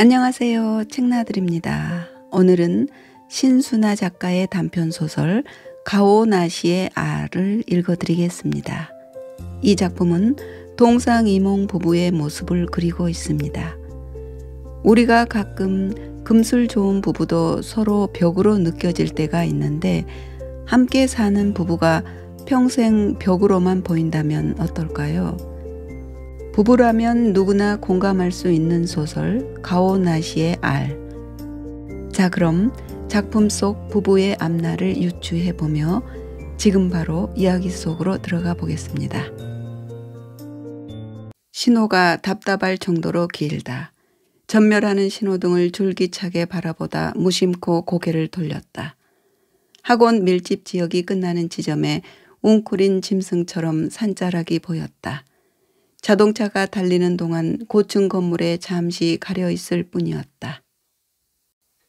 안녕하세요. 책나들입니다. 오늘은 신순아 작가의 단편소설 가오나시의 알을 읽어드리겠습니다. 이 작품은 동상이몽 부부의 모습을 그리고 있습니다. 우리가 가끔 금술 좋은 부부도 서로 벽으로 느껴질 때가 있는데 함께 사는 부부가 평생 벽으로만 보인다면 어떨까요? 부부라면 누구나 공감할 수 있는 소설 가오나시의 알. 자, 그럼 작품 속 부부의 앞날을 유추해보며 지금 바로 이야기 속으로 들어가 보겠습니다. 신호가 답답할 정도로 길다. 전멸하는 신호등을 줄기차게 바라보다 무심코 고개를 돌렸다. 학원 밀집 지역이 끝나는 지점에 웅크린 짐승처럼 산자락이 보였다. 자동차가 달리는 동안 고층 건물에 잠시 가려 있을 뿐이었다.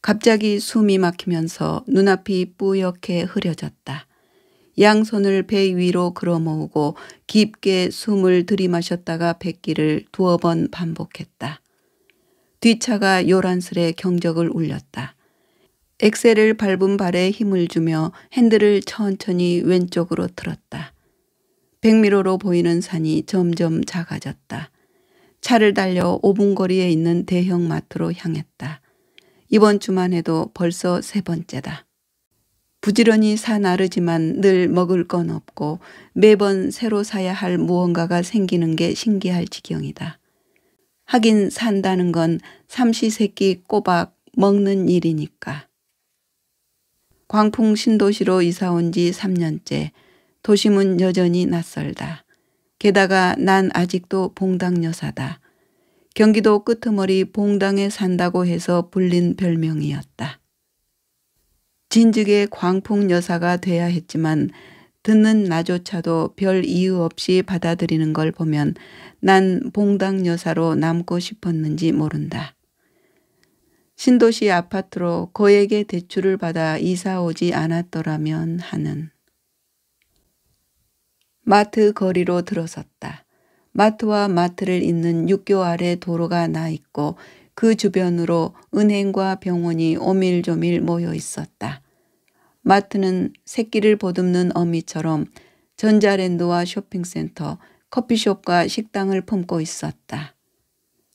갑자기 숨이 막히면서 눈앞이 뿌옇게 흐려졌다. 양손을 배 위로 끌어모으고 깊게 숨을 들이마셨다가 뱉기를 두어 번 반복했다. 뒷차가 요란스레 경적을 울렸다. 엑셀을 밟은 발에 힘을 주며 핸들을 천천히 왼쪽으로 틀었다. 백미러로 보이는 산이 점점 작아졌다. 차를 달려 5분 거리에 있는 대형 마트로 향했다. 이번 주만 해도 벌써 3번째다. 부지런히 사 나르지만 늘 먹을 건 없고 매번 새로 사야 할 무언가가 생기는 게 신기할 지경이다. 하긴 산다는 건 삼시세끼 꼬박 먹는 일이니까. 광풍 신도시로 이사 온 지 3년째. 도심은 여전히 낯설다. 게다가 난 아직도 봉당 여사다. 경기도 끄트머리 봉당에 산다고 해서 불린 별명이었다. 진즉에 광풍 여사가 돼야 했지만 듣는 나조차도 별 이유 없이 받아들이는 걸 보면 난 봉당 여사로 남고 싶었는지 모른다. 신도시 아파트로 거액의 대출을 받아 이사 오지 않았더라면 하는. 마트 거리로 들어섰다. 마트와 마트를 잇는 육교 아래 도로가 나 있고 그 주변으로 은행과 병원이 오밀조밀 모여 있었다. 마트는 새끼를 보듬는 어미처럼 전자랜드와 쇼핑센터, 커피숍과 식당을 품고 있었다.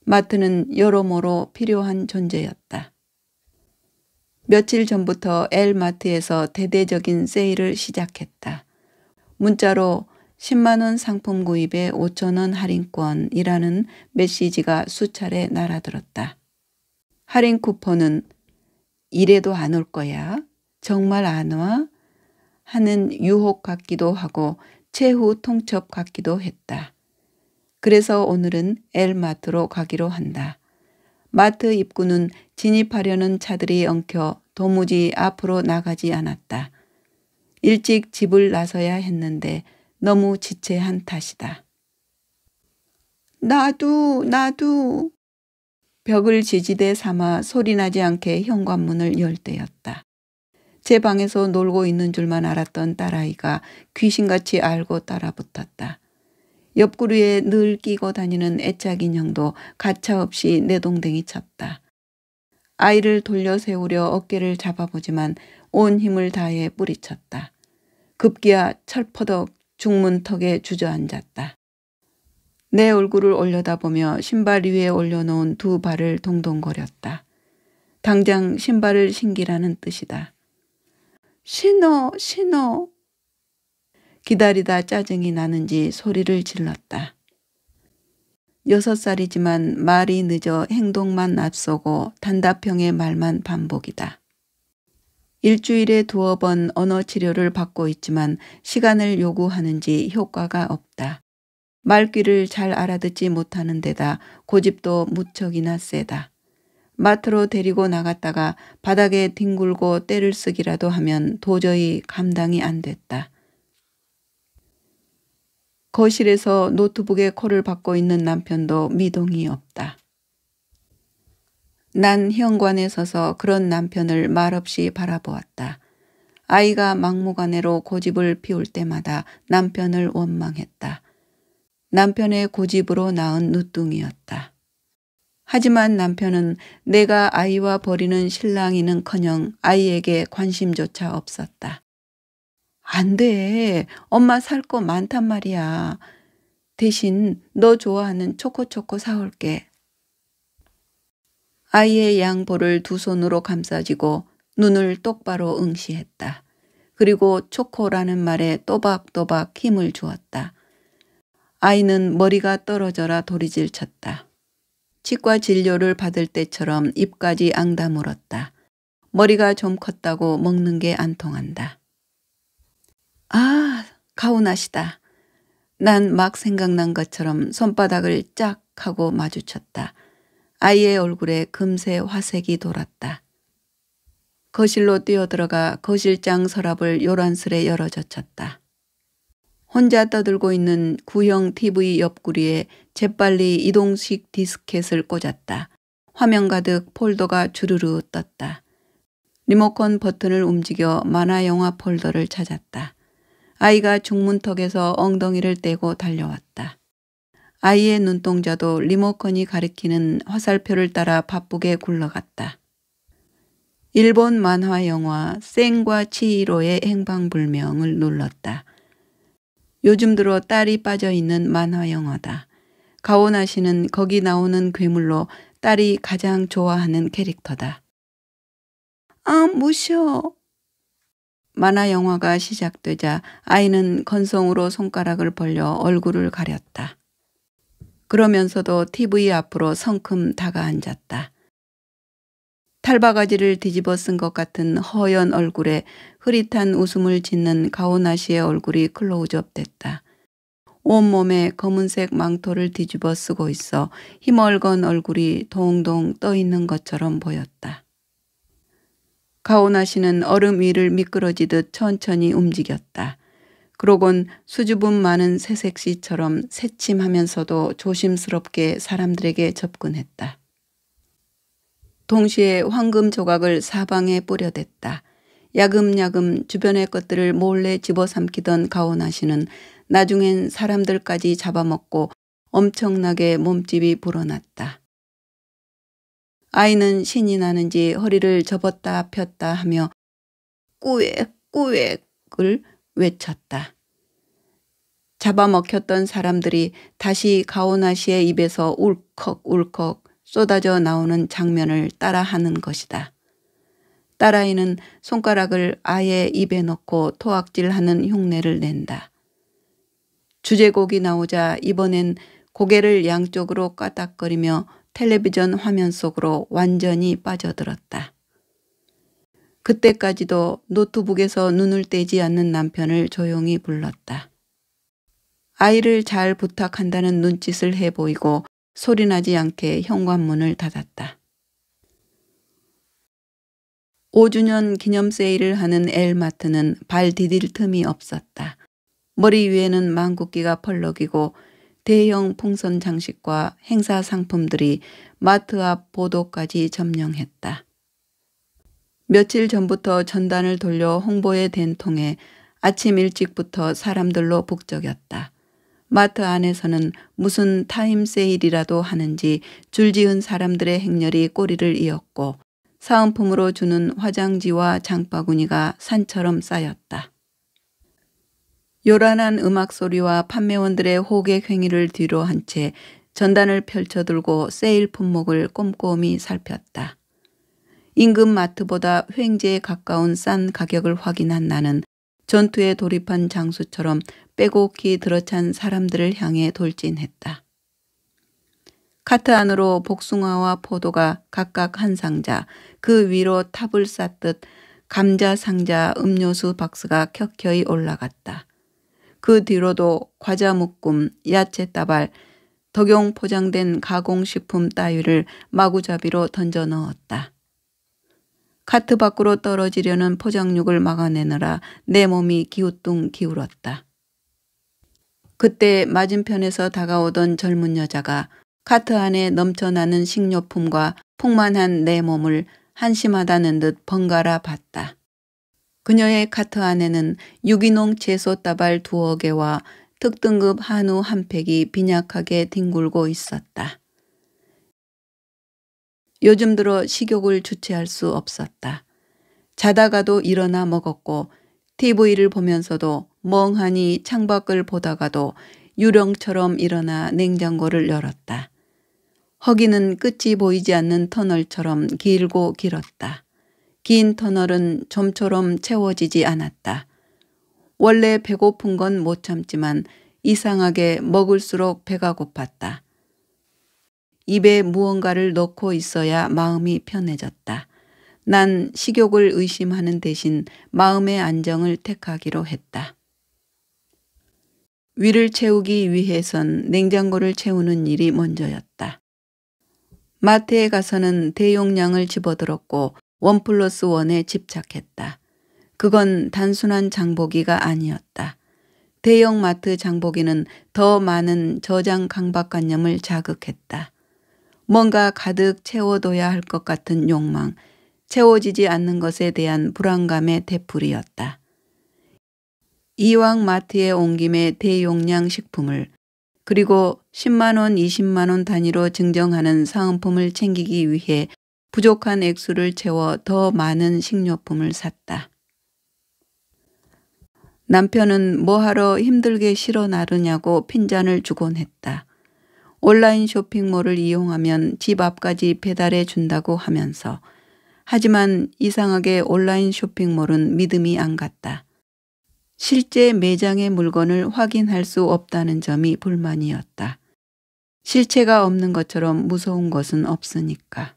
마트는 여러모로 필요한 존재였다. 며칠 전부터 L마트에서 대대적인 세일을 시작했다. 문자로 10만 원 상품 구입에 5천 원 할인권이라는 메시지가 수차례 날아들었다. 할인 쿠폰은 이래도 안 올 거야? 정말 안 와? 하는 유혹 같기도 하고 최후 통첩 같기도 했다. 그래서 오늘은 L마트로 가기로 한다. 마트 입구는 진입하려는 차들이 엉켜 도무지 앞으로 나가지 않았다. 일찍 집을 나서야 했는데 너무 지체한 탓이다. 나도. 벽을 지지대 삼아 소리나지 않게 현관문을 열 때였다. 제 방에서 놀고 있는 줄만 알았던 딸아이가 귀신같이 알고 따라붙었다. 옆구리에 늘 끼고 다니는 애착 인형도 가차없이 내동댕이 쳤다. 아이를 돌려 세우려 어깨를 잡아보지만 온 힘을 다해 뿌리쳤다. 급기야 철퍼덕 중문턱에 주저앉았다. 내 얼굴을 올려다보며 신발 위에 올려놓은 2발을 동동거렸다. 당장 신발을 신기라는 뜻이다. 신어. 기다리다 짜증이 나는지 소리를 질렀다. 6살이지만 말이 늦어 행동만 앞서고 단답형의 말만 반복이다. 일주일에 2번 언어 치료를 받고 있지만 시간을 요구하는지 효과가 없다. 말귀를 잘 알아듣지 못하는 데다 고집도 무척이나 세다. 마트로 데리고 나갔다가 바닥에 뒹굴고 떼를 쓰기라도 하면 도저히 감당이 안 됐다. 거실에서 노트북에 코를 박고 있는 남편도 미동이 없다. 난 현관에 서서 그런 남편을 말없이 바라보았다. 아이가 막무가내로 고집을 피울 때마다 남편을 원망했다. 남편의 고집으로 낳은 누뚱이었다. 하지만 남편은 내가 아이와 버리는 신랑이는커녕 아이에게 관심조차 없었다. 안 돼. 엄마 살 거 많단 말이야. 대신 너 좋아하는 초코초코 사올게. 아이의 양볼을 두 손으로 감싸쥐고 눈을 똑바로 응시했다. 그리고 초코라는 말에 또박또박 힘을 주었다. 아이는 머리가 떨어져라 도리질 쳤다. 치과 진료를 받을 때처럼 입까지 앙다물었다. 머리가 좀 컸다고 먹는 게 안 통한다. 아, 가오나시다. 난 막 생각난 것처럼 손바닥을 짝 하고 마주쳤다. 아이의 얼굴에 금세 화색이 돌았다. 거실로 뛰어들어가 거실장 서랍을 요란스레 열어젖혔다. 혼자 떠들고 있는 구형 TV 옆구리에 재빨리 이동식 디스켓을 꽂았다. 화면 가득 폴더가 주르르 떴다. 리모컨 버튼을 움직여 만화영화 폴더를 찾았다. 아이가 중문턱에서 엉덩이를 떼고 달려왔다. 아이의 눈동자도 리모컨이 가리키는 화살표를 따라 바쁘게 굴러갔다. 일본 만화 영화 센과 치히로의 행방불명을 눌렀다. 요즘 들어 딸이 빠져있는 만화 영화다. 가오나 씨는 거기 나오는 괴물로 딸이 가장 좋아하는 캐릭터다. 아, 무셔. 만화 영화가 시작되자 아이는 건성으로 손가락을 벌려 얼굴을 가렸다. 그러면서도 TV 앞으로 성큼 다가앉았다. 탈바가지를 뒤집어 쓴 것 같은 허연 얼굴에 흐릿한 웃음을 짓는 가오나 씨의 얼굴이 클로즈업 됐다. 온몸에 검은색 망토를 뒤집어 쓰고 있어 희멀건 얼굴이 동동 떠 있는 것처럼 보였다. 가오나 씨는 얼음 위를 미끄러지듯 천천히 움직였다. 그러곤 수줍음 많은 새색시처럼 새침하면서도 조심스럽게 사람들에게 접근했다. 동시에 황금 조각을 사방에 뿌려댔다. 야금야금 주변의 것들을 몰래 집어삼키던 가오나 씨는 나중엔 사람들까지 잡아먹고 엄청나게 몸집이 불어났다. 아이는 신이 나는지 허리를 접었다 폈다 하며 꾸액 꾸액을 외쳤다. 잡아먹혔던 사람들이 다시 가오나 씨의 입에서 울컥울컥 쏟아져 나오는 장면을 따라하는 것이다. 딸아이는 손가락을 아예 입에 넣고 토악질하는 흉내를 낸다. 주제곡이 나오자 이번엔 고개를 양쪽으로 까닥거리며 텔레비전 화면 속으로 완전히 빠져들었다. 그때까지도 노트북에서 눈을 떼지 않는 남편을 조용히 불렀다. 아이를 잘 부탁한다는 눈짓을 해보이고 소리나지 않게 현관문을 닫았다. 5주년 기념 세일을 하는 엘마트는 발 디딜 틈이 없었다. 머리 위에는 망국기가 펄럭이고 대형 풍선 장식과 행사 상품들이 마트 앞 보도까지 점령했다. 며칠 전부터 전단을 돌려 홍보에 댄 통에 아침 일찍부터 사람들로 북적였다. 마트 안에서는 무슨 타임 세일이라도 하는지 줄지은 사람들의 행렬이 꼬리를 이었고 사은품으로 주는 화장지와 장바구니가 산처럼 쌓였다. 요란한 음악 소리와 판매원들의 호객 행위를 뒤로 한 채 전단을 펼쳐들고 세일 품목을 꼼꼼히 살폈다. 임금 마트보다 횡재에 가까운 싼 가격을 확인한 나는 전투에 돌입한 장수처럼 빼곡히 들어찬 사람들을 향해 돌진했다. 카트 안으로 복숭아와 포도가 각각 한 상자, 그 위로 탑을 쌓듯 감자 상자 음료수 박스가 켜켜이 올라갔다. 그 뒤로도 과자 묶음, 야채 따발, 덕용 포장된 가공식품 따위를 마구잡이로 던져 넣었다. 카트 밖으로 떨어지려는 포장육을 막아내느라 내 몸이 기우뚱 기울었다. 그때 맞은편에서 다가오던 젊은 여자가 카트 안에 넘쳐나는 식료품과 풍만한 내 몸을 한심하다는 듯 번갈아 봤다. 그녀의 카트 안에는 유기농 채소 따발 2개와 특등급 한우 한 팩이 빈약하게 뒹굴고 있었다. 요즘 들어 식욕을 주체할 수 없었다. 자다가도 일어나 먹었고 TV를 보면서도 멍하니 창밖을 보다가도 유령처럼 일어나 냉장고를 열었다. 허기는 끝이 보이지 않는 터널처럼 길고 길었다. 긴 터널은 좀처럼 채워지지 않았다. 원래 배고픈 건 못 참지만 이상하게 먹을수록 배가 고팠다. 입에 무언가를 넣고 있어야 마음이 편해졌다. 난 식욕을 의심하는 대신 마음의 안정을 택하기로 했다. 위를 채우기 위해선 냉장고를 채우는 일이 먼저였다. 마트에 가서는 대용량을 집어들었고 1+1에 집착했다. 그건 단순한 장보기가 아니었다. 대형 마트 장보기는 더 많은 저장 강박관념을 자극했다. 뭔가 가득 채워둬야 할 것 같은 욕망, 채워지지 않는 것에 대한 불안감의 되풀이였다. 이왕 마트에 온 김에 대용량 식품을 그리고 10만 원, 20만 원 단위로 증정하는 사은품을 챙기기 위해 부족한 액수를 채워 더 많은 식료품을 샀다. 남편은 뭐하러 힘들게 실어 나르냐고 핀잔을 주곤 했다. 온라인 쇼핑몰을 이용하면 집 앞까지 배달해 준다고 하면서 하지만 이상하게 온라인 쇼핑몰은 믿음이 안 갔다. 실제 매장의 물건을 확인할 수 없다는 점이 불만이었다. 실체가 없는 것처럼 무서운 것은 없으니까.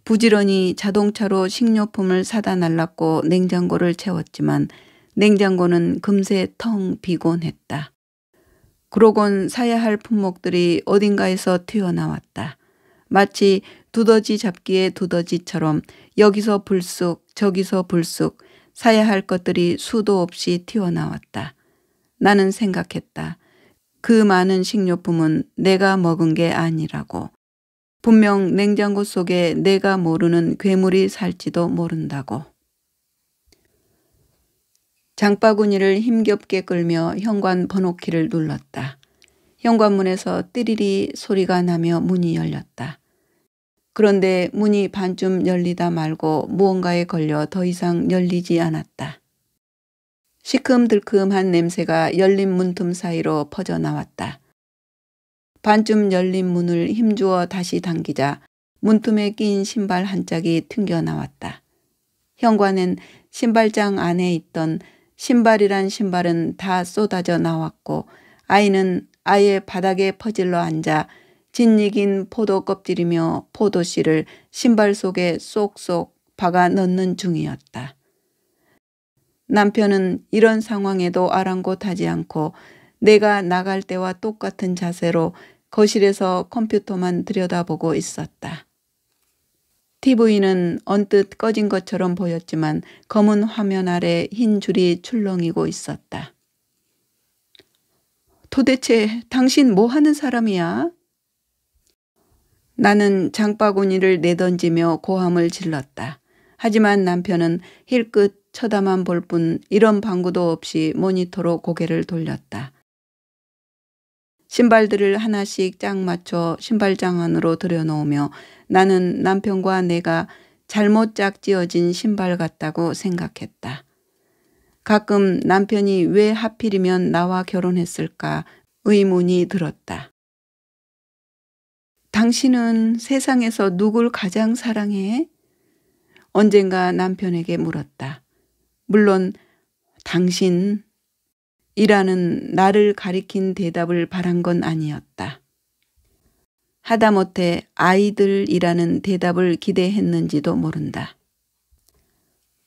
부지런히 자동차로 식료품을 사다 날랐고 냉장고를 채웠지만 냉장고는 금세 텅 비곤 했다. 그러곤 사야 할 품목들이 어딘가에서 튀어나왔다. 마치 두더지 잡기의 두더지처럼 여기서 불쑥 저기서 불쑥 사야 할 것들이 수도 없이 튀어나왔다. 나는 생각했다. 그 많은 식료품은 내가 먹은 게 아니라고. 분명 냉장고 속에 내가 모르는 괴물이 살지도 모른다고. 장바구니를 힘겹게 끌며 현관 번호키를 눌렀다. 현관문에서 띠리리 소리가 나며 문이 열렸다. 그런데 문이 반쯤 열리다 말고 무언가에 걸려 더 이상 열리지 않았다. 시큼들큼한 냄새가 열린 문틈 사이로 퍼져나왔다. 반쯤 열린 문을 힘주어 다시 당기자 문틈에 낀 신발 한 짝이 튕겨나왔다. 현관엔 신발장 안에 있던 신발이란 신발은 다 쏟아져 나왔고 아이는 아예 바닥에 퍼질러 앉아 짓익인 포도 껍질이며 포도씨를 신발 속에 쏙쏙 박아 넣는 중이었다. 남편은 이런 상황에도 아랑곳하지 않고 내가 나갈 때와 똑같은 자세로 거실에서 컴퓨터만 들여다보고 있었다. TV는 언뜻 꺼진 것처럼 보였지만 검은 화면 아래 흰 줄이 출렁이고 있었다. 도대체 당신 뭐 하는 사람이야? 나는 장바구니를 내던지며 고함을 질렀다. 하지만 남편은 힐끗 쳐다만 볼 뿐 이런 방구도 없이 모니터로 고개를 돌렸다. 신발들을 하나씩 짝 맞춰 신발장 안으로 들여놓으며 나는 남편과 내가 잘못 짝지어진 신발 같다고 생각했다. 가끔 남편이 왜 하필이면 나와 결혼했을까 의문이 들었다. 당신은 세상에서 누굴 가장 사랑해? 언젠가 남편에게 물었다. 물론 당신이라는 나를 가리킨 대답을 바란 건 아니었다. 하다못해 아이들이라는 대답을 기대했는지도 모른다.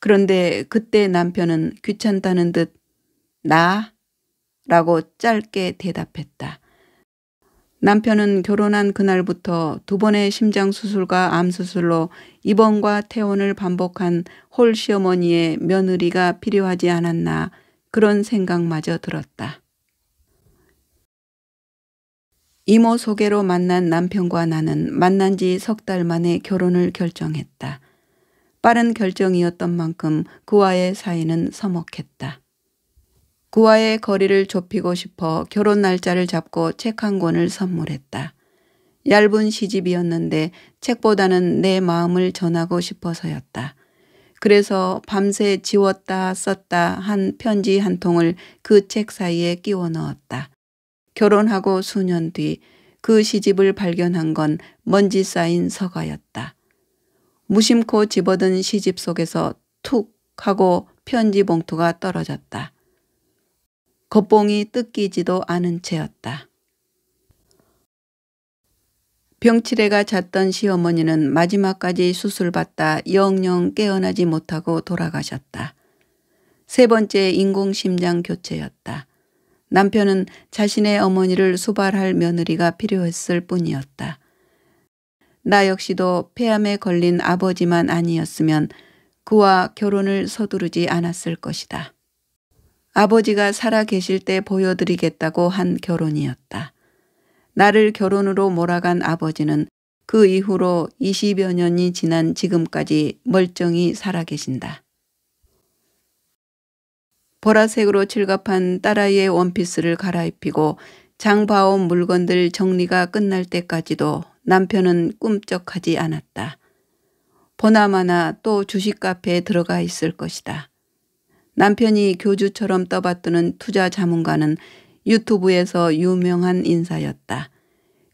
그런데 그때 남편은 귀찮다는 듯 나? 라고 짧게 대답했다. 남편은 결혼한 그날부터 2번의 심장수술과 암수술로 입원과 퇴원을 반복한 홀 시어머니의 며느리가 필요하지 않았나 그런 생각마저 들었다. 이모 소개로 만난 남편과 나는 만난 지 3달 만에 결혼을 결정했다. 빠른 결정이었던 만큼 그와의 사이는 서먹했다. 그와의 거리를 좁히고 싶어 결혼 날짜를 잡고 책 한 권을 선물했다. 얇은 시집이었는데 책보다는 내 마음을 전하고 싶어서였다. 그래서 밤새 지웠다 썼다 한 편지 한 통을 그 책 사이에 끼워 넣었다. 결혼하고 수년 뒤 그 시집을 발견한 건 먼지 쌓인 서가였다. 무심코 집어든 시집 속에서 툭 하고 편지 봉투가 떨어졌다. 겉봉이 뜯기지도 않은 채였다. 병치레가 잤던 시어머니는 마지막까지 수술받다 영영 깨어나지 못하고 돌아가셨다. 세 번째 인공심장 교체였다. 남편은 자신의 어머니를 수발할 며느리가 필요했을 뿐이었다. 나 역시도 폐암에 걸린 아버지만 아니었으면 그와 결혼을 서두르지 않았을 것이다. 아버지가 살아 계실 때 보여드리겠다고 한 결혼이었다. 나를 결혼으로 몰아간 아버지는 그 이후로 20여 년이 지난 지금까지 멀쩡히 살아계신다. 보라색으로 칠갑한 딸아이의 원피스를 갈아입히고 장 봐온 물건들 정리가 끝날 때까지도 남편은 꿈쩍하지 않았다. 보나마나 또 주식 카페에 들어가 있을 것이다. 남편이 교주처럼 떠받드는 투자 자문가는 유튜브에서 유명한 인사였다.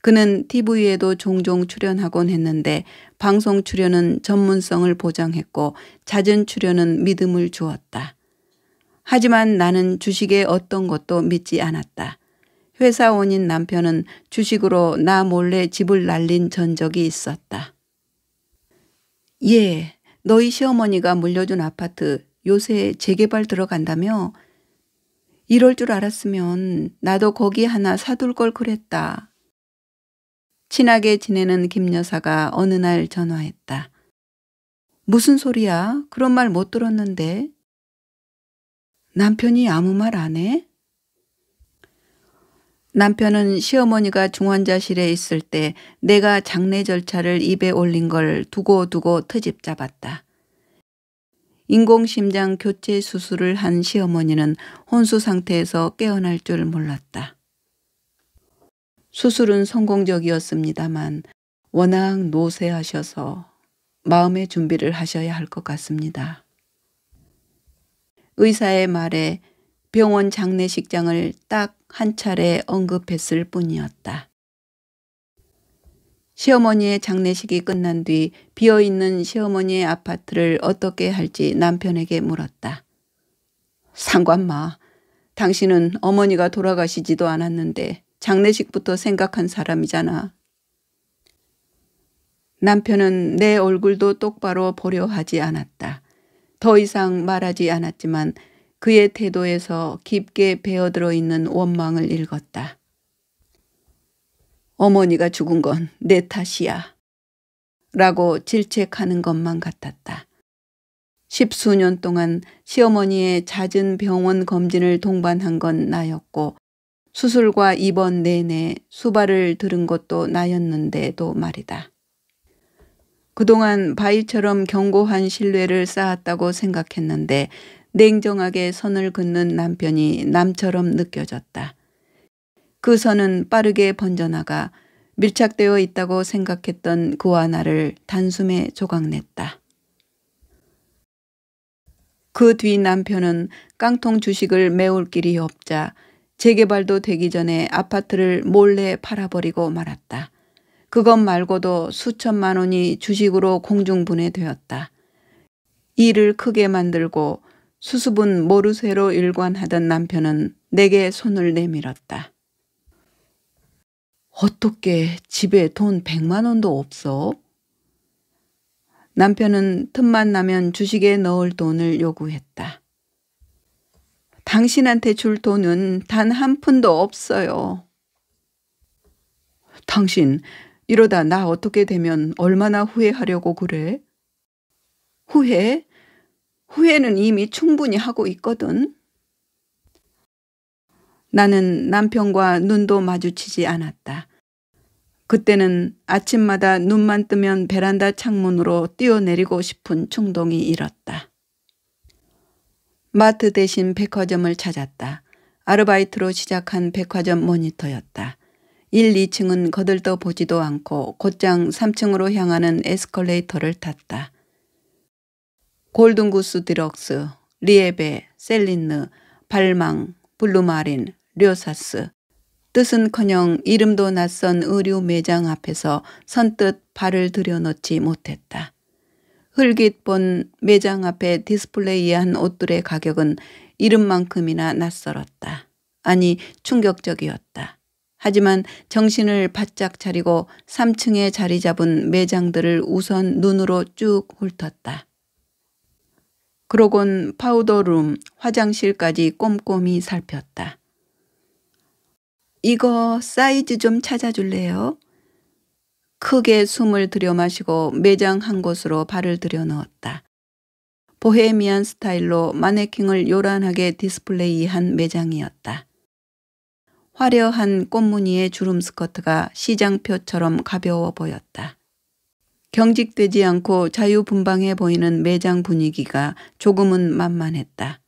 그는 TV에도 종종 출연하곤 했는데 방송 출연은 전문성을 보장했고 잦은 출연은 믿음을 주었다. 하지만 나는 주식의 어떤 것도 믿지 않았다. 회사원인 남편은 주식으로 나 몰래 집을 날린 전적이 있었다. 예, 너희 시어머니가 물려준 아파트 요새 재개발 들어간다며? 이럴 줄 알았으면 나도 거기 하나 사둘 걸 그랬다. 친하게 지내는 김 여사가 어느 날 전화했다. 무슨 소리야? 그런 말 못 들었는데. 남편이 아무 말 안 해? 남편은 시어머니가 중환자실에 있을 때 내가 장례 절차를 입에 올린 걸 두고두고 트집 잡았다. 인공심장 교체 수술을 한 시어머니는 혼수 상태에서 깨어날 줄 몰랐다. 수술은 성공적이었습니다만 워낙 노쇠하셔서 마음의 준비를 하셔야 할 것 같습니다. 의사의 말에 병원 장례식장을 딱 한 차례 언급했을 뿐이었다. 시어머니의 장례식이 끝난 뒤 비어있는 시어머니의 아파트를 어떻게 할지 남편에게 물었다. 상관마. 당신은 어머니가 돌아가시지도 않았는데 장례식부터 생각한 사람이잖아. 남편은 내 얼굴도 똑바로 보려 하지 않았다. 더 이상 말하지 않았지만 그의 태도에서 깊게 배어들어 있는 원망을 읽었다. 어머니가 죽은 건 내 탓이야. 라고 질책하는 것만 같았다. 10수년 동안 시어머니의 잦은 병원 검진을 동반한 건 나였고 수술과 입원 내내 수발을 들은 것도 나였는데도 말이다. 그동안 바위처럼 견고한 신뢰를 쌓았다고 생각했는데 냉정하게 선을 긋는 남편이 남처럼 느껴졌다. 그 선은 빠르게 번져나가 밀착되어 있다고 생각했던 그와 나를 단숨에 조각냈다. 그 뒤 남편은 깡통 주식을 메울 길이 없자 재개발도 되기 전에 아파트를 몰래 팔아버리고 말았다. 그것 말고도 수천만 원이 주식으로 공중분해되었다. 일을 크게 만들고 수습은 모르쇠로 일관하던 남편은 내게 손을 내밀었다. 어떻게 집에 돈 100만 원도 없어? 남편은 틈만 나면 주식에 넣을 돈을 요구했다. 당신한테 줄 돈은 단 한 푼도 없어요. 당신 이러다 나 어떻게 되면 얼마나 후회하려고 그래? 후회? 후회는 이미 충분히 하고 있거든. 나는 남편과 눈도 마주치지 않았다. 그때는 아침마다 눈만 뜨면 베란다 창문으로 뛰어내리고 싶은 충동이 일었다. 마트 대신 백화점을 찾았다. 아르바이트로 시작한 백화점 모니터였다. 1, 2층은 거들떠 보지도 않고 곧장 3층으로 향하는 에스컬레이터를 탔다. 골든구스 디럭스, 리에베, 셀린느, 발망, 블루마린, 료사스. 뜻은커녕 이름도 낯선 의류 매장 앞에서 선뜻 발을 들여놓지 못했다. 흘깃본 매장 앞에 디스플레이한 옷들의 가격은 이름만큼이나 낯설었다. 아니 충격적이었다. 하지만 정신을 바짝 차리고 3층에 자리 잡은 매장들을 우선 눈으로 쭉 훑었다. 그러곤 파우더룸, 화장실까지 꼼꼼히 살폈다. 이거 사이즈 좀 찾아줄래요? 크게 숨을 들여마시고 매장 한 곳으로 발을 들여넣었다. 보헤미안 스타일로 마네킹을 요란하게 디스플레이한 매장이었다. 화려한 꽃무늬의 주름 스커트가 시장표처럼 가벼워 보였다. 경직되지 않고 자유분방해 보이는 매장 분위기가 조금은 만만했다.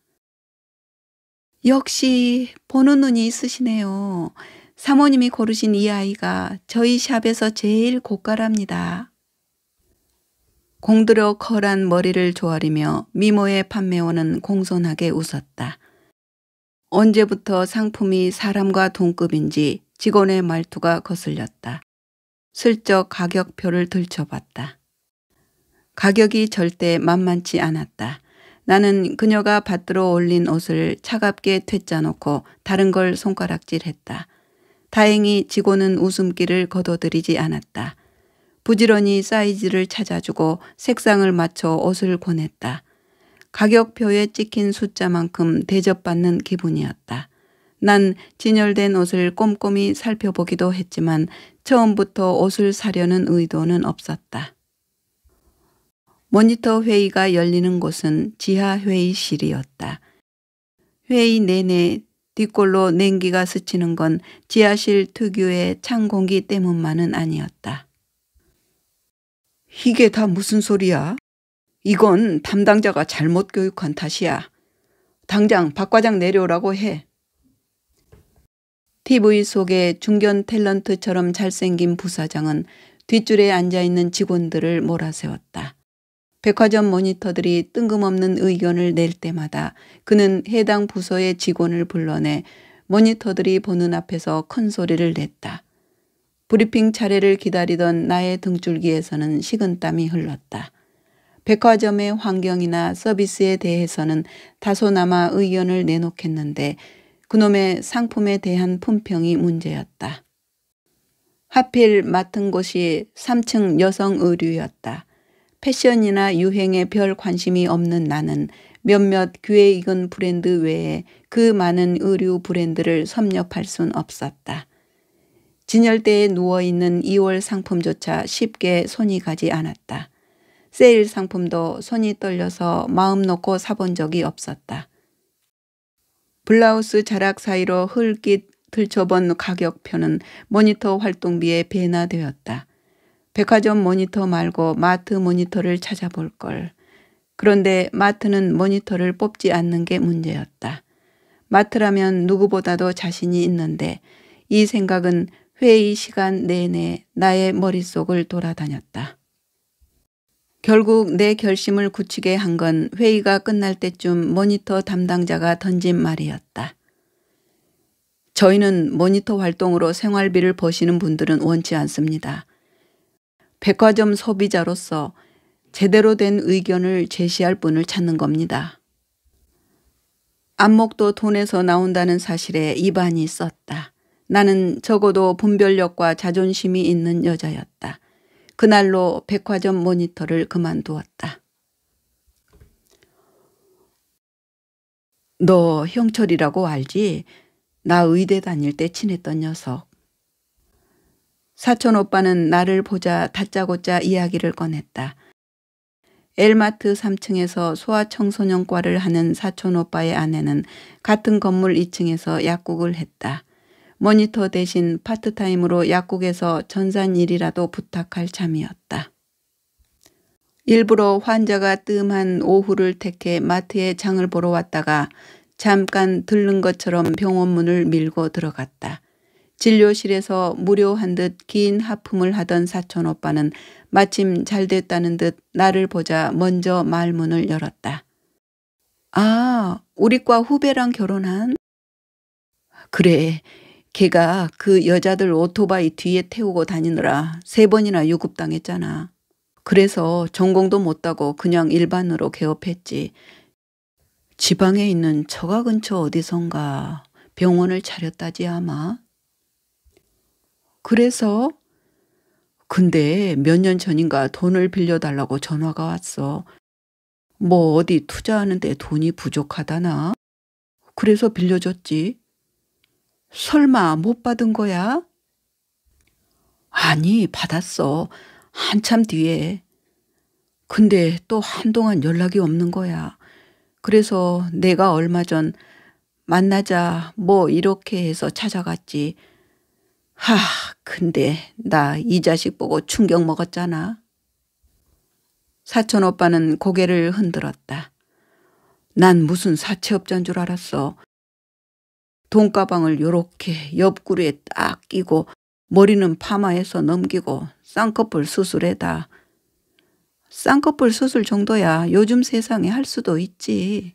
역시 보는 눈이 있으시네요. 사모님이 고르신 이 아이가 저희 샵에서 제일 고가랍니다. 공들여 컬한 머리를 조아리며 미모의 판매원은 공손하게 웃었다. 언제부터 상품이 사람과 동급인지 직원의 말투가 거슬렸다. 슬쩍 가격표를 들춰봤다. 가격이 절대 만만치 않았다. 나는 그녀가 받들어 올린 옷을 차갑게 퇴짜놓고 다른 걸 손가락질했다. 다행히 직원은 웃음기를 거둬들이지 않았다. 부지런히 사이즈를 찾아주고 색상을 맞춰 옷을 권했다. 가격표에 찍힌 숫자만큼 대접받는 기분이었다. 난 진열된 옷을 꼼꼼히 살펴보기도 했지만 처음부터 옷을 사려는 의도는 없었다. 모니터 회의가 열리는 곳은 지하 회의실이었다. 회의 내내 뒷골로 냉기가 스치는 건 지하실 특유의 찬 공기 때문만은 아니었다. 이게 다 무슨 소리야? 이건 담당자가 잘못 교육한 탓이야. 당장 박 과장 내려오라고 해. TV 속의 중견 탤런트처럼 잘생긴 부사장은 뒷줄에 앉아있는 직원들을 몰아세웠다. 백화점 모니터들이 뜬금없는 의견을 낼 때마다 그는 해당 부서의 직원을 불러내 모니터들이 보는 앞에서 큰 소리를 냈다. 브리핑 차례를 기다리던 나의 등줄기에서는 식은땀이 흘렀다. 백화점의 환경이나 서비스에 대해서는 다소나마 의견을 내놓겠는데 그놈의 상품에 대한 품평이 문제였다. 하필 맡은 곳이 3층 여성 의류였다. 패션이나 유행에 별 관심이 없는 나는 몇몇 귀에 익은 브랜드 외에 그 많은 의류 브랜드를 섭렵할 순 없었다. 진열대에 누워있는 2월 상품조차 쉽게 손이 가지 않았다. 세일 상품도 손이 떨려서 마음 놓고 사본 적이 없었다. 블라우스 자락 사이로 흘낏 들춰본 가격표는 모니터 활동비에 배나 되었다. 백화점 모니터 말고 마트 모니터를 찾아볼 걸. 그런데 마트는 모니터를 뽑지 않는 게 문제였다. 마트라면 누구보다도 자신이 있는데 이 생각은 회의 시간 내내 나의 머릿속을 돌아다녔다. 결국 내 결심을 굳히게 한 건 회의가 끝날 때쯤 모니터 담당자가 던진 말이었다. 저희는 모니터 활동으로 생활비를 버시는 분들은 원치 않습니다. 백화점 소비자로서 제대로 된 의견을 제시할 분을 찾는 겁니다. 안목도 돈에서 나온다는 사실에 이반이 썼다. 나는 적어도 분별력과 자존심이 있는 여자였다. 그날로 백화점 모니터를 그만두었다. 너 형철이라고 알지? 나 의대 다닐 때 친했던 녀석. 사촌 오빠는 나를 보자 다짜고짜 이야기를 꺼냈다. 엘마트 3층에서 소아청소년과를 하는 사촌 오빠의 아내는 같은 건물 2층에서 약국을 했다. 모니터 대신 파트타임으로 약국에서 전산일이라도 부탁할 참이었다. 일부러 환자가 뜸한 오후를 택해 마트에 장을 보러 왔다가 잠깐 들른 것처럼 병원 문을 밀고 들어갔다. 진료실에서 무료한 듯 긴 하품을 하던 사촌 오빠는 마침 잘 됐다는 듯 나를 보자 먼저 말문을 열었다. 아, 우리과 후배랑 결혼한? 그래, 걔가 그 여자들 오토바이 뒤에 태우고 다니느라 3번이나 유급당했잖아. 그래서 전공도 못 따고 그냥 일반으로 개업했지. 지방에 있는 처가 근처 어디선가 병원을 차렸다지 아마. 그래서? 근데 몇 년 전인가 돈을 빌려달라고 전화가 왔어. 뭐 어디 투자하는데 돈이 부족하다나? 그래서 빌려줬지. 설마 못 받은 거야? 아니, 받았어. 한참 뒤에. 근데 또 한동안 연락이 없는 거야. 그래서 내가 얼마 전 만나자 뭐 이렇게 해서 찾아갔지. 하, 근데 나 이 자식 보고 충격 먹었잖아. 사촌 오빠는 고개를 흔들었다. 난 무슨 사채업자인 줄 알았어. 돈가방을 요렇게 옆구리에 딱 끼고 머리는 파마해서 넘기고 쌍꺼풀 수술에다. 쌍꺼풀 수술 정도야 요즘 세상에 할 수도 있지.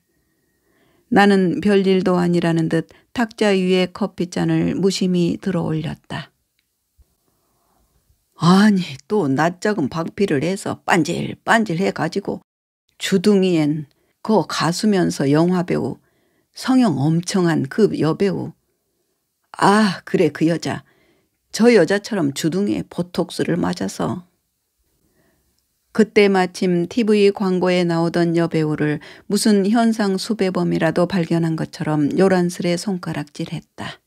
나는 별일도 아니라는 듯 탁자 위에 커피잔을 무심히 들어 올렸다. 아니 또 낯작은 박피를 해서 빤질빤질 해가지고 주둥이엔 그 가수면서 영화배우 성형 엄청한 그 여배우. 아 그래 그 여자. 저 여자처럼 주둥이에 보톡스를 맞아서. 그때 마침 TV 광고에 나오던 여배우를 무슨 현상 수배범이라도 발견한 것처럼 요란스레 손가락질했다.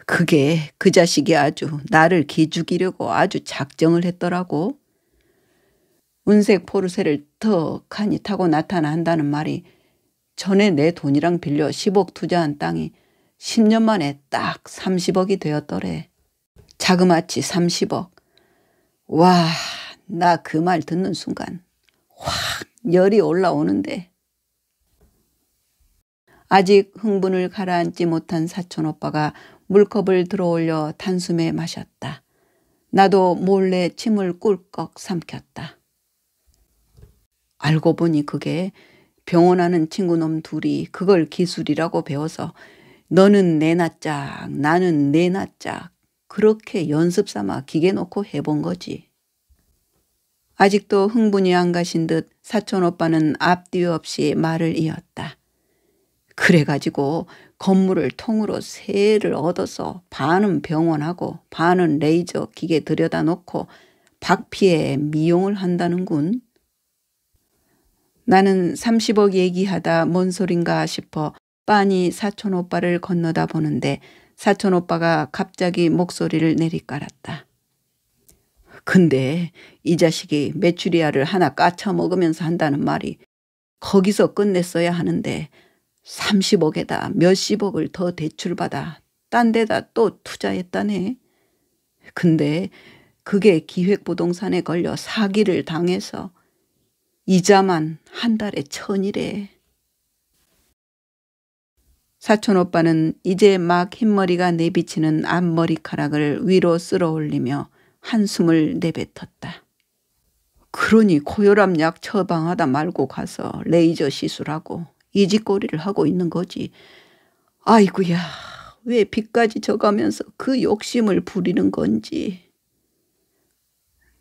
그게 그 자식이 아주 나를 기죽이려고 아주 작정을 했더라고. 은색 포르쉐를 턱하니 타고 나타난다는 말이 전에 내 돈이랑 빌려 10억 투자한 땅이 10년 만에 딱 30억이 되었더래. 자그마치 30억. 와, 나 그 말 듣는 순간 확 열이 올라오는데. 아직 흥분을 가라앉지 못한 사촌 오빠가 물컵을 들어올려 단숨에 마셨다. 나도 몰래 침을 꿀꺽 삼켰다. 알고 보니 그게 병원 하는 친구놈 둘이 그걸 기술이라고 배워서 너는 내 낯짝 나는 내 낯짝 그렇게 연습 삼아 기계 놓고 해본 거지. 아직도 흥분이 안 가신 듯 사촌 오빠는 앞뒤 없이 말을 이었다. 그래가지고 건물을 통으로 세를 얻어서 반은 병원하고 반은 레이저 기계 들여다 놓고 박피에 미용을 한다는군. 나는 30억 얘기하다 뭔 소린가 싶어 빤히 사촌 오빠를 건너다 보는데 사촌 오빠가 갑자기 목소리를 내리깔았다. 근데 이 자식이 메추리알을 하나 까쳐 먹으면서 한다는 말이 거기서 끝냈어야 하는데 30억에다 몇십억을 더 대출받아 딴 데다 또 투자했다네. 근데 그게 기획부동산에 걸려 사기를 당해서 이자만 한 달에 1,000이래. 사촌 오빠는 이제 막 흰머리가 내비치는 앞머리카락을 위로 쓸어 올리며 한숨을 내뱉었다. 그러니 고혈압 약 처방하다 말고 가서 레이저 시술하고 이직거리를 하고 있는 거지. 아이고야, 왜 빚까지 져가면서 그 욕심을 부리는 건지.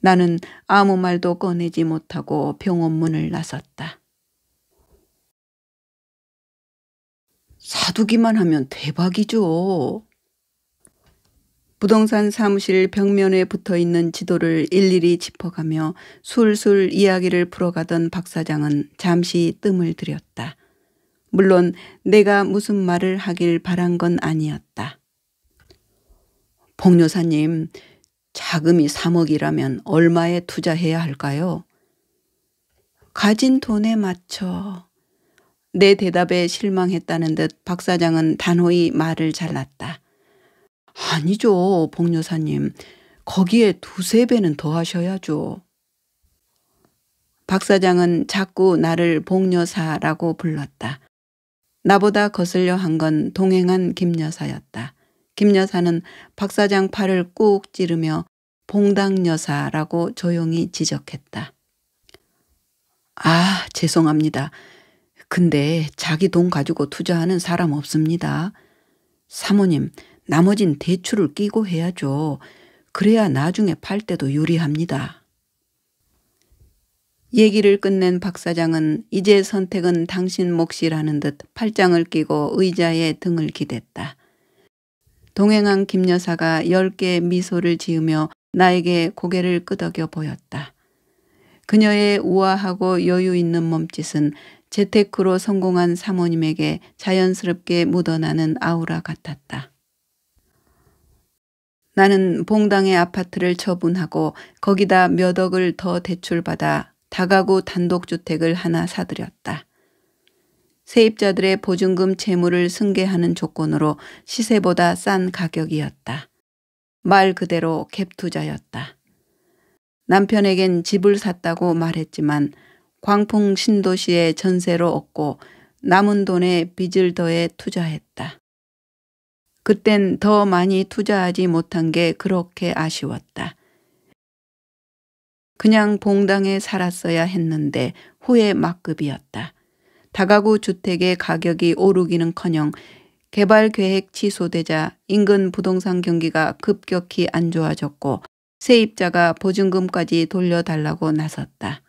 나는 아무 말도 꺼내지 못하고 병원 문을 나섰다. 사두기만 하면 대박이죠. 부동산 사무실 벽면에 붙어있는 지도를 일일이 짚어가며 술술 이야기를 풀어가던 박 사장은 잠시 뜸을 들였다. 물론 내가 무슨 말을 하길 바란 건 아니었다. 봉 여사님, 자금이 3억이라면 얼마에 투자해야 할까요? 가진 돈에 맞춰. 내 대답에 실망했다는 듯 박 사장은 단호히 말을 잘랐다. 아니죠, 봉 여사님. 거기에 2~3배는 더 하셔야죠. 박 사장은 자꾸 나를 봉 여사라고 불렀다. 나보다 거슬려 한 건 동행한 김 여사였다. 김 여사는 박 사장 팔을 꾹 찌르며 봉당 여사라고 조용히 지적했다. 아, 죄송합니다. 근데 자기 돈 가지고 투자하는 사람 없습니다. 사모님, 나머진 대출을 끼고 해야죠. 그래야 나중에 팔 때도 유리합니다. 얘기를 끝낸 박 사장은 이제 선택은 당신 몫이라는 듯 팔짱을 끼고 의자에 등을 기댔다. 동행한 김 여사가 10개의 미소를 지으며 나에게 고개를 끄덕여 보였다. 그녀의 우아하고 여유 있는 몸짓은 재테크로 성공한 사모님에게 자연스럽게 묻어나는 아우라 같았다. 나는 봉당의 아파트를 처분하고 거기다 몇 억을 더 대출받아 다가구 단독주택을 하나 사들였다. 세입자들의 보증금 채무를 승계하는 조건으로 시세보다 싼 가격이었다. 말 그대로 갭투자였다. 남편에겐 집을 샀다고 말했지만 광풍 신도시에 전세로 얻고 남은 돈에 빚을 더해 투자했다. 그땐 더 많이 투자하지 못한 게 그렇게 아쉬웠다. 그냥 봉당에 살았어야 했는데 후회 막급이었다. 다가구 주택의 가격이 오르기는커녕 개발 계획 취소되자 인근 부동산 경기가 급격히 안 좋아졌고 세입자가 보증금까지 돌려달라고 나섰다.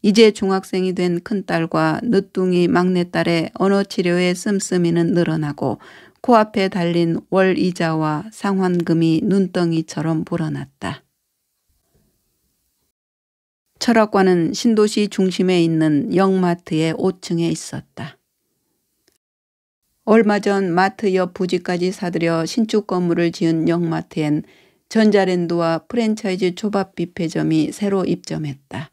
이제 중학생이 된 큰딸과 늦둥이 막내딸의 언어치료에 씀씀이는 늘어나고 코앞에 달린 월 이자와 상환금이 눈덩이처럼 불어났다. 철학관은 신도시 중심에 있는 영마트의 5층에 있었다. 얼마 전 마트 옆 부지까지 사들여 신축 건물을 지은 영마트엔 전자랜드와 프랜차이즈 초밥 뷔페점이 새로 입점했다.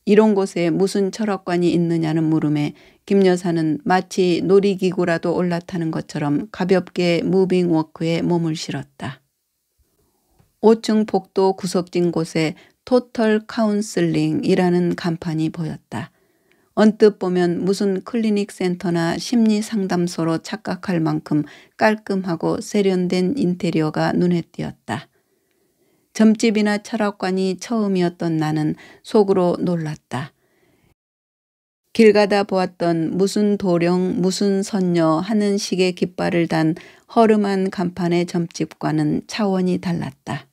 이런 곳에 무슨 철학관이 있느냐는 물음에 김 여사는 마치 놀이기구라도 올라타는 것처럼 가볍게 무빙워크에 몸을 실었다. 5층 복도 구석진 곳에 토털 카운슬링이라는 간판이 보였다. 언뜻 보면 무슨 클리닉 센터나 심리 상담소로 착각할 만큼 깔끔하고 세련된 인테리어가 눈에 띄었다. 점집이나 철학관이 처음이었던 나는 속으로 놀랐다. 길 가다 보았던 무슨 도령 무슨 선녀 하는 식의 깃발을 단 허름한 간판의 점집과는 차원이 달랐다.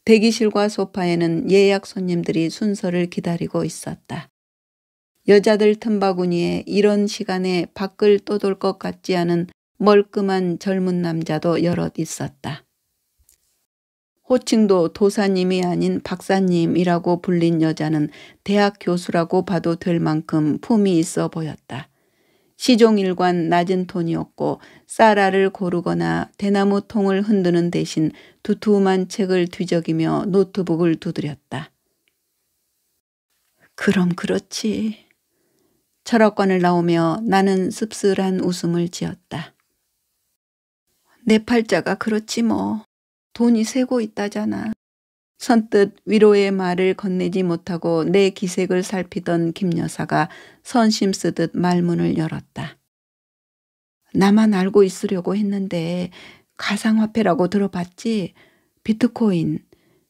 대기실과 소파에는 예약 손님들이 순서를 기다리고 있었다. 여자들 틈바구니에 이런 시간에 밖을 떠돌 것 같지 않은 멀끔한 젊은 남자도 여럿 있었다. 호칭도 도사님이 아닌 박사님이라고 불린 여자는 대학 교수라고 봐도 될 만큼 품이 있어 보였다. 시종일관 낮은 톤이었고 쌀알을 고르거나 대나무 통을 흔드는 대신 두툼한 책을 뒤적이며 노트북을 두드렸다. 그럼 그렇지. 철학관을 나오며 나는 씁쓸한 웃음을 지었다. 내 팔자가 그렇지 뭐. 돈이 새고 있다잖아. 선뜻 위로의 말을 건네지 못하고 내 기색을 살피던 김 여사가 선심 쓰듯 말문을 열었다. 나만 알고 있으려고 했는데 가상화폐라고 들어봤지? 비트코인.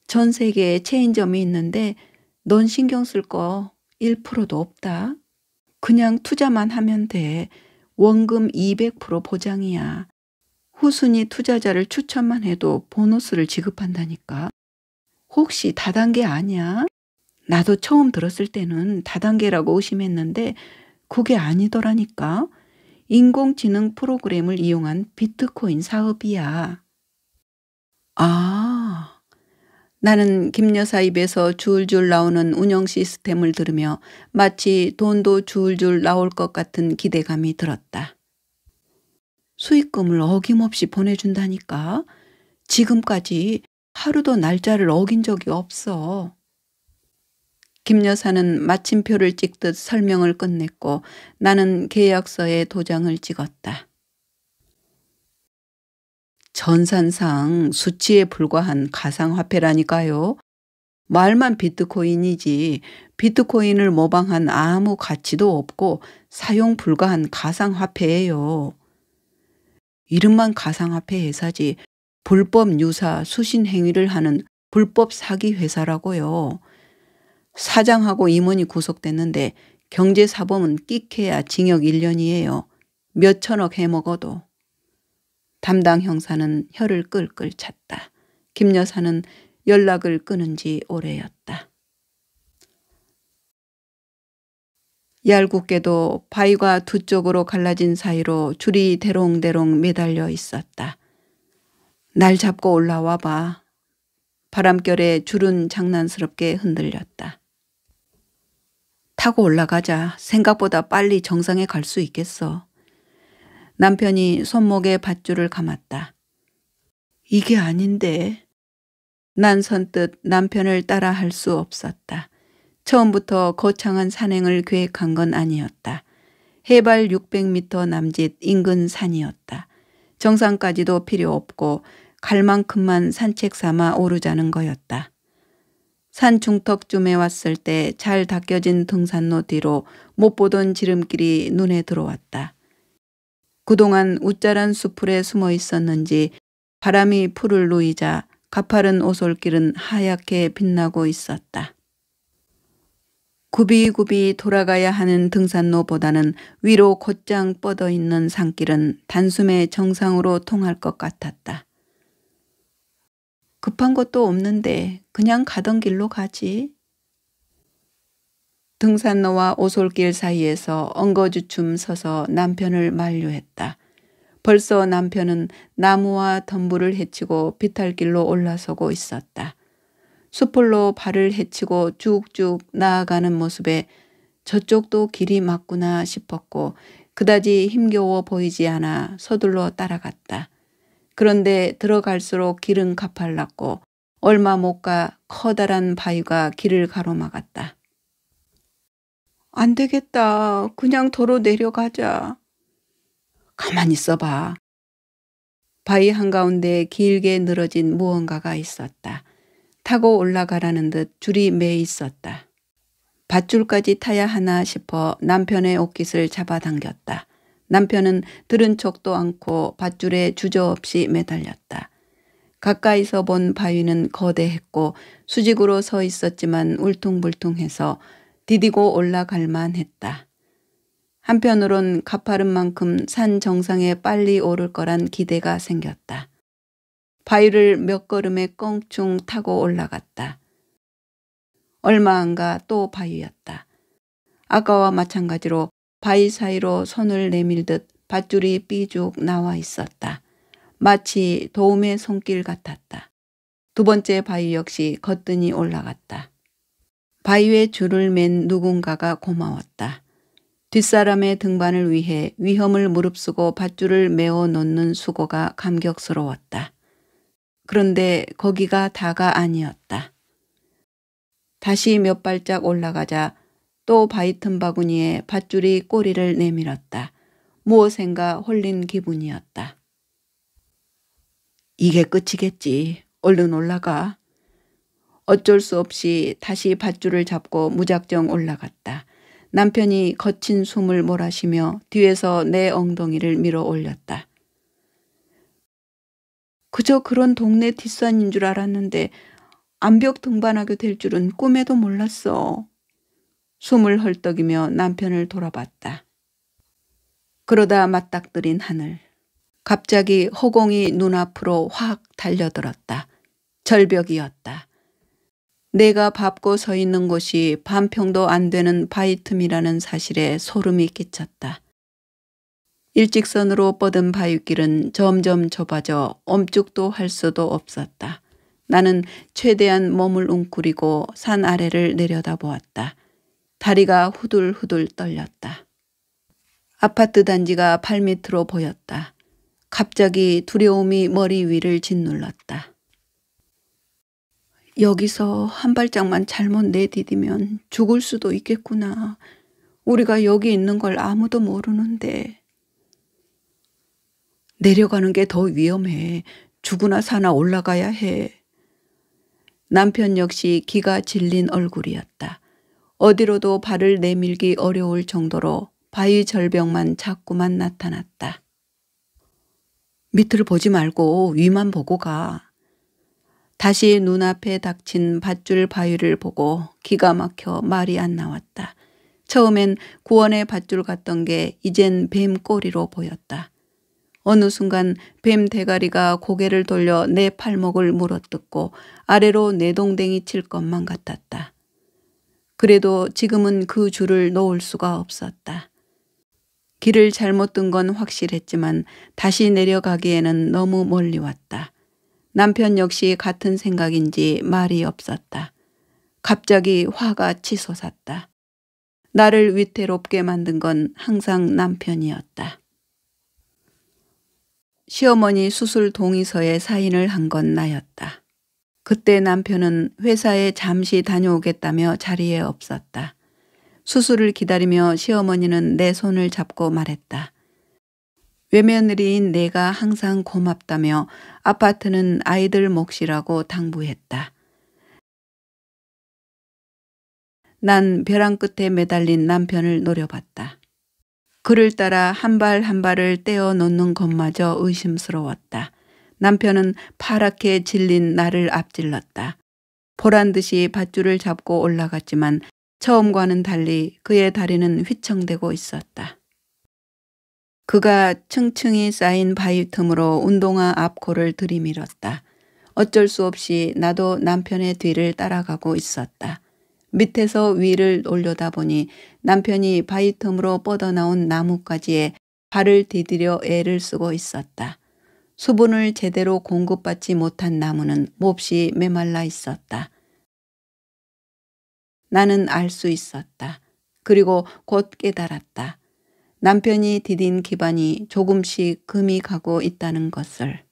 전 세계에 체인점이 있는데 넌 신경 쓸 거 1%도 없다. 그냥 투자만 하면 돼. 원금 200% 보장이야. 후순위 투자자를 추천만 해도 보너스를 지급한다니까. 혹시 다단계 아니야? 나도 처음 들었을 때는 다단계라고 의심했는데 그게 아니더라니까. 인공지능 프로그램을 이용한 비트코인 사업이야. 아, 나는 김 여사 입에서 줄줄 나오는 운영 시스템을 들으며 마치 돈도 줄줄 나올 것 같은 기대감이 들었다. 수익금을 어김없이 보내준다니까. 지금까지 하루도 날짜를 어긴 적이 없어. 김 여사는 마침표를 찍듯 설명을 끝냈고 나는 계약서에 도장을 찍었다. 전산상 수치에 불과한 가상화폐라니까요. 말만 비트코인이지 비트코인을 모방한 아무 가치도 없고 사용 불가한 가상화폐예요. 이름만 가상화폐 회사지 불법 유사 수신 행위를 하는 불법 사기 회사라고요. 사장하고 임원이 구속됐는데 경제사범은 끽해야 징역 1년이에요. 몇 천억 해먹어도. 담당 형사는 혀를 끌끌 찼다. 김 여사는 연락을 끊은 지 오래였다. 얄궂게도 바위가 두 쪽으로 갈라진 사이로 줄이 대롱대롱 매달려 있었다. 날 잡고 올라와 봐. 바람결에 줄은 장난스럽게 흔들렸다. 타고 올라가자. 생각보다 빨리 정상에 갈 수 있겠어. 남편이 손목에 밧줄을 감았다. 이게 아닌데. 난 선뜻 남편을 따라 할 수 없었다. 처음부터 거창한 산행을 계획한 건 아니었다. 해발 600m 남짓 인근 산이었다. 정상까지도 필요 없고 갈 만큼만 산책 삼아 오르자는 거였다. 산 중턱쯤에 왔을 때 잘 닦여진 등산로 뒤로 못 보던 지름길이 눈에 들어왔다. 그동안 웃자란 수풀에 숨어 있었는지 바람이 풀을 누이자 가파른 오솔길은 하얗게 빛나고 있었다. 굽이굽이 돌아가야 하는 등산로보다는 위로 곧장 뻗어 있는 산길은 단숨에 정상으로 통할 것 같았다. 급한 것도 없는데 그냥 가던 길로 가지. 등산로와 오솔길 사이에서 엉거주춤 서서 남편을 만류했다. 벌써 남편은 나무와 덤불을 헤치고 비탈길로 올라서고 있었다. 수풀로 발을 헤치고 쭉쭉 나아가는 모습에 저쪽도 길이 맞구나 싶었고 그다지 힘겨워 보이지 않아 서둘러 따라갔다. 그런데 들어갈수록 길은 가팔랐고 얼마 못 가 커다란 바위가 길을 가로막았다. 안 되겠다. 그냥 도로 내려가자. 가만히 있어봐. 바위 한가운데 길게 늘어진 무언가가 있었다. 타고 올라가라는 듯 줄이 매 있었다. 밧줄까지 타야 하나 싶어 남편의 옷깃을 잡아당겼다. 남편은 들은 척도 않고 밧줄에 주저없이 매달렸다. 가까이서 본 바위는 거대했고 수직으로 서 있었지만 울퉁불퉁해서 디디고 올라갈 만했다. 한편으론 가파른 만큼 산 정상에 빨리 오를 거란 기대가 생겼다. 바위를 몇 걸음에 껑충 타고 올라갔다. 얼마 안 가 또 바위였다. 아까와 마찬가지로 바위 사이로 손을 내밀듯 밧줄이 삐죽 나와 있었다. 마치 도움의 손길 같았다. 두 번째 바위 역시 거뜬히 올라갔다. 바위에 줄을 맨 누군가가 고마웠다. 뒷사람의 등반을 위해 위험을 무릅쓰고 밧줄을 메어 놓는 수고가 감격스러웠다. 그런데 거기가 다가 아니었다. 다시 몇 발짝 올라가자 또 바위 틈 바구니에 밧줄이 꼬리를 내밀었다. 무엇인가 홀린 기분이었다. 이게 끝이겠지. 얼른 올라가. 어쩔 수 없이 다시 밧줄을 잡고 무작정 올라갔다. 남편이 거친 숨을 몰아쉬며 뒤에서 내 엉덩이를 밀어 올렸다. 그저 그런 동네 뒷산인 줄 알았는데 암벽 등반하게 될 줄은 꿈에도 몰랐어. 숨을 헐떡이며 남편을 돌아봤다. 그러다 맞닥뜨린 하늘. 갑자기 허공이 눈앞으로 확 달려들었다. 절벽이었다. 내가 밟고 서 있는 곳이 반평도 안 되는 바위 틈이라는 사실에 소름이 끼쳤다. 일직선으로 뻗은 바위길은 점점 좁아져 엄죽도 할 수도 없었다. 나는 최대한 몸을 웅크리고 산 아래를 내려다보았다. 다리가 후들후들 떨렸다. 아파트 단지가 발밑으로 보였다. 갑자기 두려움이 머리 위를 짓눌렀다. 여기서 한 발짝만 잘못 내디디면 죽을 수도 있겠구나. 우리가 여기 있는 걸 아무도 모르는데. 내려가는 게 더 위험해. 죽으나 사나 올라가야 해. 남편 역시 기가 질린 얼굴이었다. 어디로도 발을 내밀기 어려울 정도로 바위 절벽만 자꾸만 나타났다. 밑을 보지 말고 위만 보고 가. 다시 눈앞에 닥친 밧줄 바위를 보고 기가 막혀 말이 안 나왔다. 처음엔 구원의 밧줄 같던 게 이젠 뱀 꼬리로 보였다. 어느 순간 뱀 대가리가 고개를 돌려 내 팔목을 물어뜯고 아래로 내동댕이 칠 것만 같았다. 그래도 지금은 그 줄을 놓을 수가 없었다. 길을 잘못 든 건 확실했지만 다시 내려가기에는 너무 멀리 왔다. 남편 역시 같은 생각인지 말이 없었다. 갑자기 화가 치솟았다. 나를 위태롭게 만든 건 항상 남편이었다. 시어머니 수술 동의서에 사인을 한 건 나였다. 그때 남편은 회사에 잠시 다녀오겠다며 자리에 없었다. 수술을 기다리며 시어머니는 내 손을 잡고 말했다. 외며느리인 내가 항상 고맙다며 아파트는 아이들 몫이라고 당부했다. 난 벼랑 끝에 매달린 남편을 노려봤다. 그를 따라 한 발 한 발을 떼어 놓는 것마저 의심스러웠다. 남편은 파랗게 질린 나를 앞질렀다. 보란 듯이 밧줄을 잡고 올라갔지만 처음과는 달리 그의 다리는 휘청대고 있었다. 그가 층층이 쌓인 바위 틈으로 운동화 앞코를 들이밀었다. 어쩔 수 없이 나도 남편의 뒤를 따라가고 있었다. 밑에서 위를 올려다보니 남편이 바위 틈으로 뻗어나온 나뭇가지에 발을 디디려 애를 쓰고 있었다. 수분을 제대로 공급받지 못한 나무는 몹시 메말라 있었다. 나는 알 수 있었다. 그리고 곧 깨달았다. 남편이 디딘 기반이 조금씩 금이 가고 있다는 것을.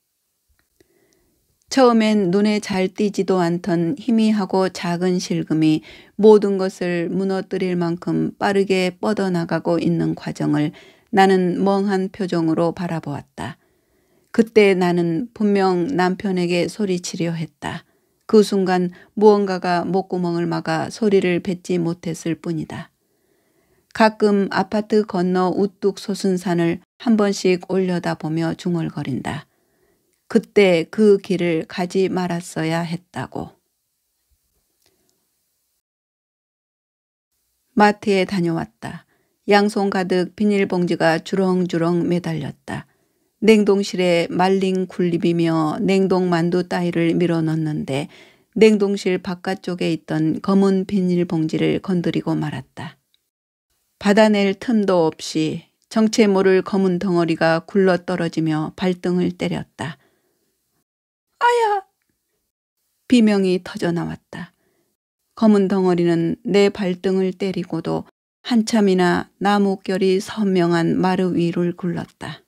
처음엔 눈에 잘 띄지도 않던 희미하고 작은 실금이 모든 것을 무너뜨릴 만큼 빠르게 뻗어나가고 있는 과정을 나는 멍한 표정으로 바라보았다. 그때 나는 분명 남편에게 소리치려 했다. 그 순간 무언가가 목구멍을 막아 소리를 뱉지 못했을 뿐이다. 가끔 아파트 건너 우뚝 솟은 산을 한 번씩 올려다보며 중얼거린다. 그때 그 길을 가지 말았어야 했다고. 마트에 다녀왔다. 양손 가득 비닐봉지가 주렁주렁 매달렸다. 냉동실에 말린 굴립이며 냉동 만두 따위를 밀어넣는데 냉동실 바깥쪽에 있던 검은 비닐봉지를 건드리고 말았다. 받아낼 틈도 없이 정체 모를 검은 덩어리가 굴러떨어지며 발등을 때렸다. 아야! 비명이 터져나왔다. 검은 덩어리는 내 발등을 때리고도 한참이나 나뭇결이 선명한 마루 위를 굴렀다.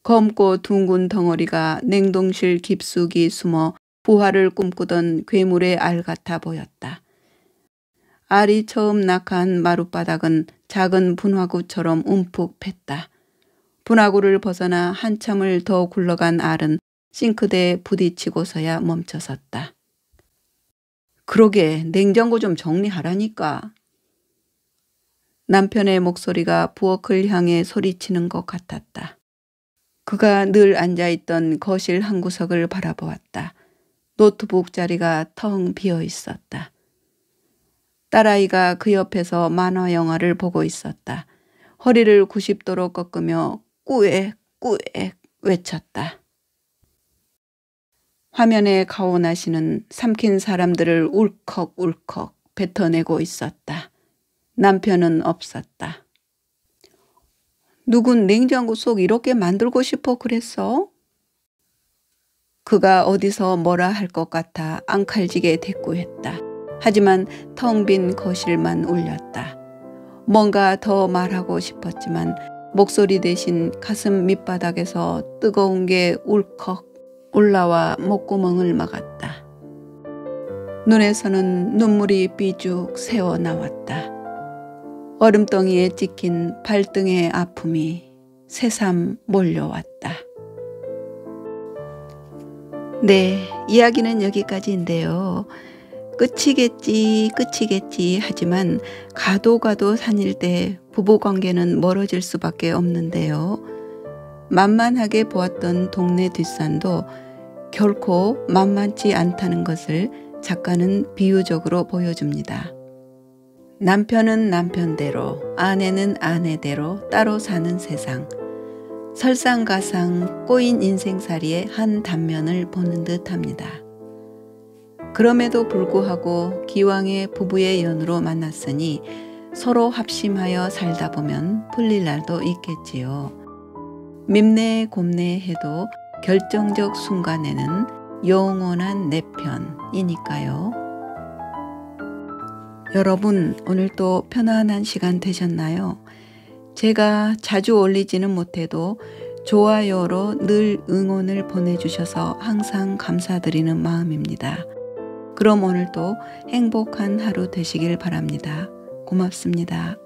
검고 둥근 덩어리가 냉동실 깊숙이 숨어 부활을 꿈꾸던 괴물의 알 같아 보였다. 알이 처음 낙한 마룻바닥은 작은 분화구처럼 움푹 팼다. 분화구를 벗어나 한참을 더 굴러간 알은 싱크대에 부딪히고서야 멈춰섰다. 그러게 냉장고 좀 정리하라니까. 남편의 목소리가 부엌을 향해 소리치는 것 같았다. 그가 늘 앉아있던 거실 한 구석을 바라보았다. 노트북 자리가 텅 비어 있었다. 딸아이가 그 옆에서 만화 영화를 보고 있었다. 허리를 90도로 꺾으며 꾸액 꾸액 외쳤다. 화면에 가오나시는 삼킨 사람들을 울컥울컥 뱉어내고 있었다. 남편은 없었다. 누군 냉장고 속 이렇게 만들고 싶어 그랬어? 그가 어디서 뭐라 할 것 같아 앙칼지게 대꾸했다. 하지만 텅 빈 거실만 울렸다. 뭔가 더 말하고 싶었지만 목소리 대신 가슴 밑바닥에서 뜨거운 게 울컥 올라와 목구멍을 막았다. 눈에서는 눈물이 삐죽 새어 나왔다. 얼음덩이에 찍힌 발등의 아픔이 새삼 몰려왔다. 네, 이야기는 여기까지인데요. 끝이겠지 하지만 가도 산일 때 부부관계는 멀어질 수밖에 없는데요. 만만하게 보았던 동네 뒷산도 결코 만만치 않다는 것을 작가는 비유적으로 보여줍니다. 남편은 남편대로, 아내는 아내대로 따로 사는 세상. 설상가상 꼬인 인생살이의 한 단면을 보는 듯합니다. 그럼에도 불구하고 기왕에 부부의 연으로 만났으니 서로 합심하여 살다 보면 풀릴 날도 있겠지요. 밉네 곱네 해도 결정적 순간에는 영원한 내 편이니까요. 여러분, 오늘도 편안한 시간 되셨나요? 제가 자주 올리지는 못해도 좋아요로 늘 응원을 보내주셔서 항상 감사드리는 마음입니다. 그럼 오늘도 행복한 하루 되시길 바랍니다. 고맙습니다.